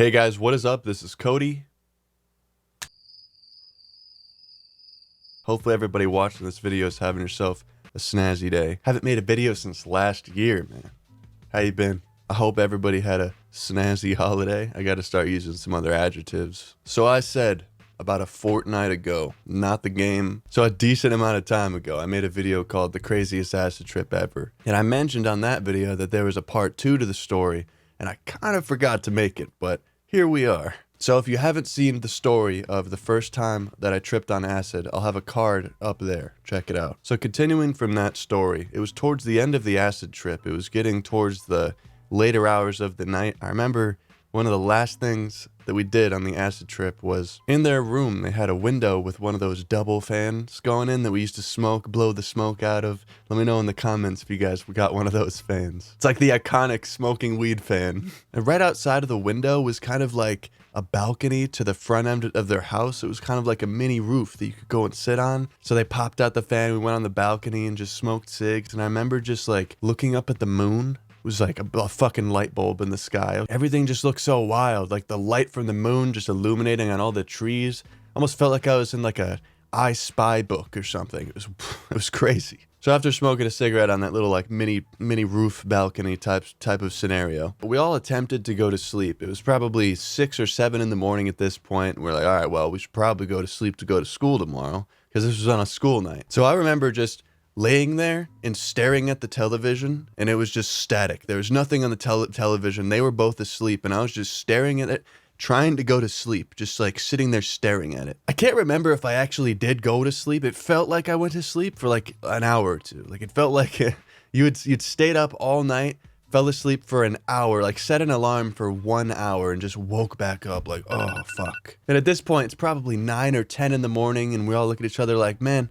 Hey guys, what is up? This is Cody. Hopefully everybody watching this video is having yourself a snazzy day. Haven't made a video since last year, man. How you been? I hope everybody had a snazzy holiday. I gotta start using some other adjectives. So I said about a fortnight ago, not the game, so a decent amount of time ago, I made a video called The Craziest Acid Trip Ever. And I mentioned on that video that there was a part 2 to the story, and I kind of forgot to make it, but here we are. So if you haven't seen the story of the first time that I tripped on acid, I'll have a card up there. Check it out. So continuing from that story, it was towards the end of the acid trip. It was getting towards the later hours of the night. I remember one of the last things that we did on the acid trip was in their room, they had a window with one of those double fans going in that we used to smoke, blow the smoke out of. Let me know in the comments if you guys got one of those fans. It's like the iconic smoking weed fan. And right outside of the window was kind of like a balcony to the front end of their house. It was kind of like a mini roof that you could go and sit on. So they popped out the fan, we went on the balcony and just smoked cigs. And I remember just like looking up at the moon. It was like a fucking light bulb in the sky. Everything just looked so wild. Like the light from the moon just illuminating on all the trees. Almost felt like I was in like a I Spy book or something. It was crazy. So after smoking a cigarette on that little like mini roof balcony type of scenario, we all attempted to go to sleep. It was probably 6 or 7 in the morning at this point. We're like, all right, well, we should probably go to sleep to go to school tomorrow because this was on a school night. So I remember just laying there and staring at the television, and it was just static. There was nothing on the television. They were both asleep, and I was just staring at it, trying to go to sleep, just like sitting there staring at it. I can't remember if I actually did go to sleep. It felt like I went to sleep for like an hour or two. Like it felt like you'd stayed up all night, fell asleep for an hour, like set an alarm for 1 hour and just woke back up like, oh, fuck. And at this point, it's probably 9 or 10 in the morning, and we all look at each other like, man,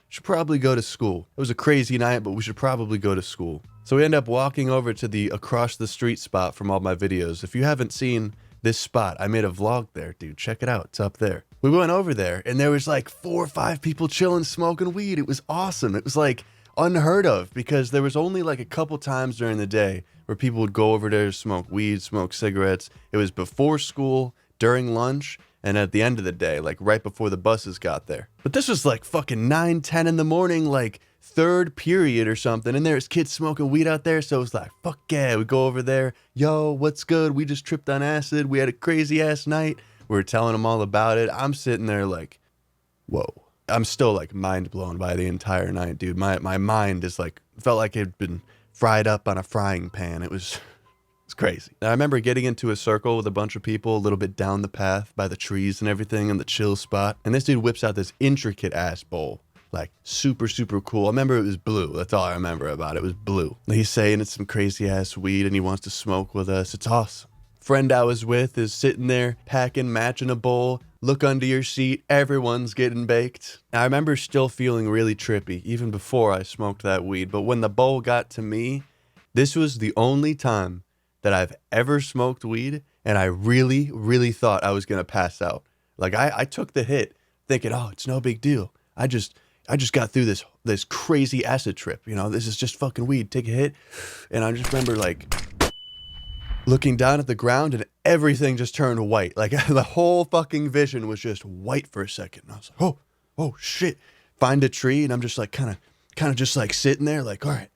should probably go to school. It was a crazy night, but we should probably go to school. So we end up walking over to the across the street spot from all my videos. If you haven't seen this spot, I made a vlog there, dude. Check it out. It's up there. We went over there and there was like 4 or 5 people chilling, smoking weed. It was awesome. It was like unheard of because there was only like a couple times during the day where people would go over there to smoke weed, smoke cigarettes. It was before school, during lunch, and at the end of the day, like right before the buses got there. But this was like fucking 9, 10 in the morning, like 3rd period or something. And there's kids smoking weed out there. So it was like, fuck yeah, we go over there. Yo, what's good? We just tripped on acid. We had a crazy ass night. We were telling them all about it. I'm sitting there like, whoa. I'm still like mind blown by the entire night, dude. My mind is like, felt like it had been fried up on a frying pan. It was crazy. I remember getting into a circle with a bunch of people a little bit down the path by the trees and everything in the chill spot. And this dude whips out this intricate ass bowl. Like super, super cool. I remember it was blue. That's all I remember about it. It was blue. He's saying it's some crazy ass weed and he wants to smoke with us. It's awesome. Friend I was with is sitting there packing, matching a bowl. Look under your seat. Everyone's getting baked. I remember still feeling really trippy even before I smoked that weed. But when the bowl got to me, this was the only time that I've ever smoked weed, and I really, really thought I was gonna pass out. Like I took the hit thinking, oh, it's no big deal. I just got through this crazy acid trip. You know, this is just fucking weed. Take a hit. And I just remember like looking down at the ground and everything just turned white. Like the whole fucking vision was just white for a second. And I was like, oh shit. Find a tree, and I'm just like kind of just like sitting there like, all right.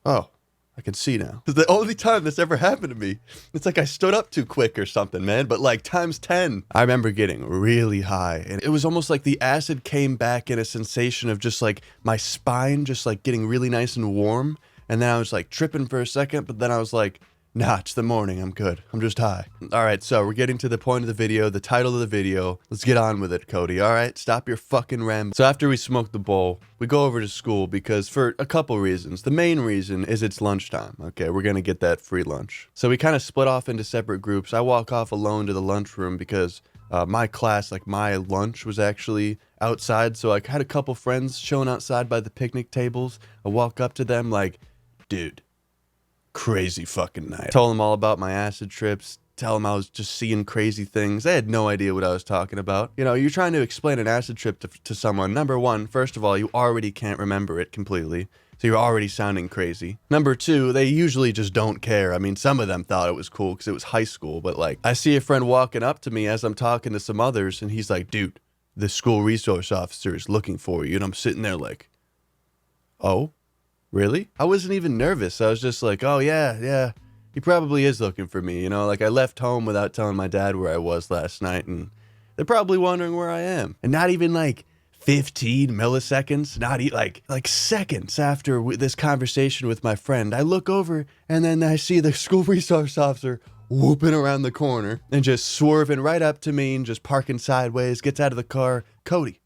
Oh, I can see now. It's the only time this ever happened to me. It's like I stood up too quick or something, man, but like times 10. I remember getting really high, and it was almost like the acid came back in a sensation of just like my spine just like getting really nice and warm. And then I was like tripping for a second, but then I was like, nah, it's the morning. I'm good. I'm just high. All right, so we're getting to the point of the video, the title of the video. Let's get on with it, Cody. All right, stop your fucking ramble. So after we smoke the bowl, we go over to school because for a couple reasons. The main reason is it's lunchtime. Okay, we're going to get that free lunch. So we kind of split off into separate groups. I walk off alone to the lunchroom because my class, like my lunch was actually outside. So I had a couple friends chilling outside by the picnic tables. I walk up to them like, dude, crazy fucking night. Told them all about my acid trips, tell them I was just seeing crazy things. They had no idea what I was talking about. You know, you're trying to explain an acid trip to someone. Number one, first of all, you already can't remember it completely. So you're already sounding crazy. Number two, they usually just don't care. I mean, some of them thought it was cool because it was high school, but like, I see a friend walking up to me as I'm talking to some others, and he's like, dude, the school resource officer is looking for you. And I'm sitting there like, oh, really? I wasn't even nervous. I was just like, oh, yeah. He probably is looking for me, you know? Like, I left home without telling my dad where I was last night, and they're probably wondering where I am. And not even, like, 15 milliseconds, not like seconds after this conversation with my friend, I look over, and then I see the school resource officer whooping around the corner and just swerving right up to me and just parking sideways, gets out of the car. Cody,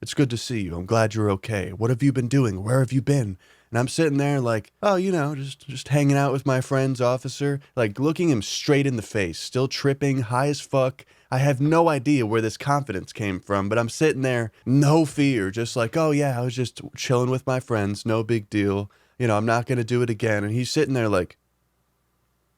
it's good to see you. I'm glad you're okay. What have you been doing? Where have you been? And I'm sitting there like, oh, you know, just hanging out with my friend's officer, like looking him straight in the face, still tripping, high as fuck. I have no idea where this confidence came from, but I'm sitting there, no fear, just like, oh yeah, I was just chilling with my friends, no big deal. You know, I'm not going to do it again. And he's sitting there like,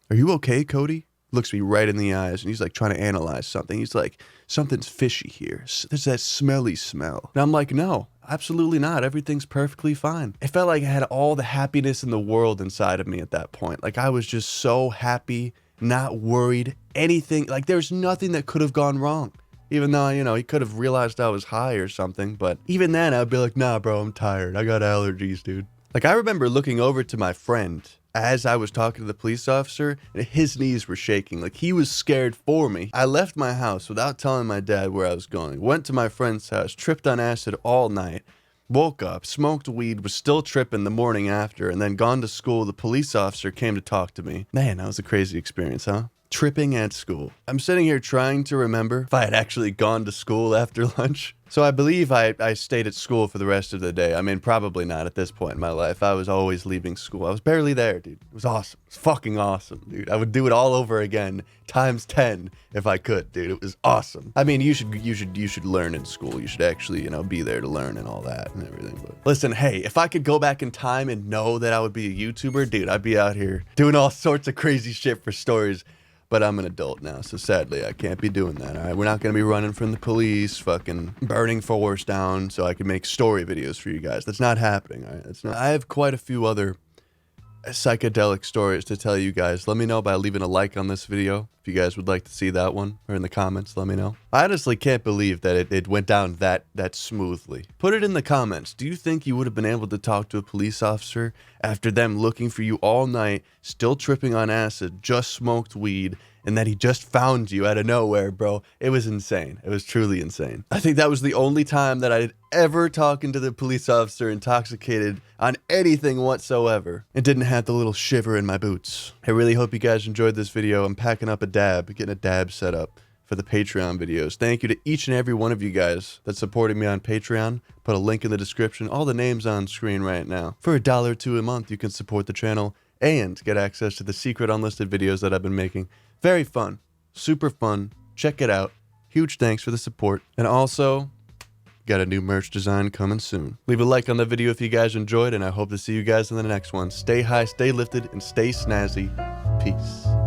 are you okay, Cody? Looks me right in the eyes, and he's like trying to analyze something. He's like, something's fishy here. There's that smelly smell. And I'm like, no, absolutely not. Everything's perfectly fine. It felt like I had all the happiness in the world inside of me at that point. Like I was just so happy, not worried, anything. Like there's nothing that could have gone wrong. Even though, you know, he could have realized I was high or something. But even then, I'd be like, nah, bro, I'm tired. I got allergies, dude. Like I remember looking over to my friend as I was talking to the police officer, and his knees were shaking. Like he was scared for me. I left my house without telling my dad where I was going. Went to my friend's house, tripped on acid all night, woke up, smoked weed, was still tripping the morning after, and then gone to school. The police officer came to talk to me. Man, that was a crazy experience, huh? Tripping at school. I'm sitting here trying to remember if I had actually gone to school after lunch. So I believe I stayed at school for the rest of the day. I mean, probably not at this point in my life. I was always leaving school. I was barely there, dude. It was awesome. It was fucking awesome, dude. I would do it all over again, times 10 if I could, dude. It was awesome. I mean, you should learn in school. You should actually, you know, be there to learn and all that and everything. But listen, hey, if I could go back in time and know that I would be a YouTuber, dude, I'd be out here doing all sorts of crazy shit for stories. But I'm an adult now, so sadly, I can't be doing that, all right? We're not going to be running from the police, fucking burning forests down so I can make story videos for you guys. That's not happening, all right? That's not. I have quite a few other psychedelic stories to tell you guys. Let me know by leaving a like on this video if you guys would like to see that one, or in the comments, let me know. I honestly can't believe that it went down that smoothly. Put it in the comments. Do you think you would have been able to talk to a police officer after them looking for you all night, still tripping on acid, just smoked weed, and that he just found you out of nowhere, bro? It was insane. It was truly insane. I think that was the only time that I had ever talking to the police officer intoxicated on anything whatsoever and didn't have the little shiver in my boots. I really hope you guys enjoyed this video. I'm packing up a dab, getting a dab set up for the Patreon videos. Thank you to each and every one of you guys that supported me on Patreon. Put a link in the description. All the names on screen right now. For $1 or $2 a month, you can support the channel and get access to the secret unlisted videos that I've been making. Very fun. Super fun. Check it out. Huge thanks for the support. And also, got a new merch design coming soon. Leave a like on the video if you guys enjoyed, and I hope to see you guys in the next one. Stay high, stay lifted, and stay snazzy. Peace.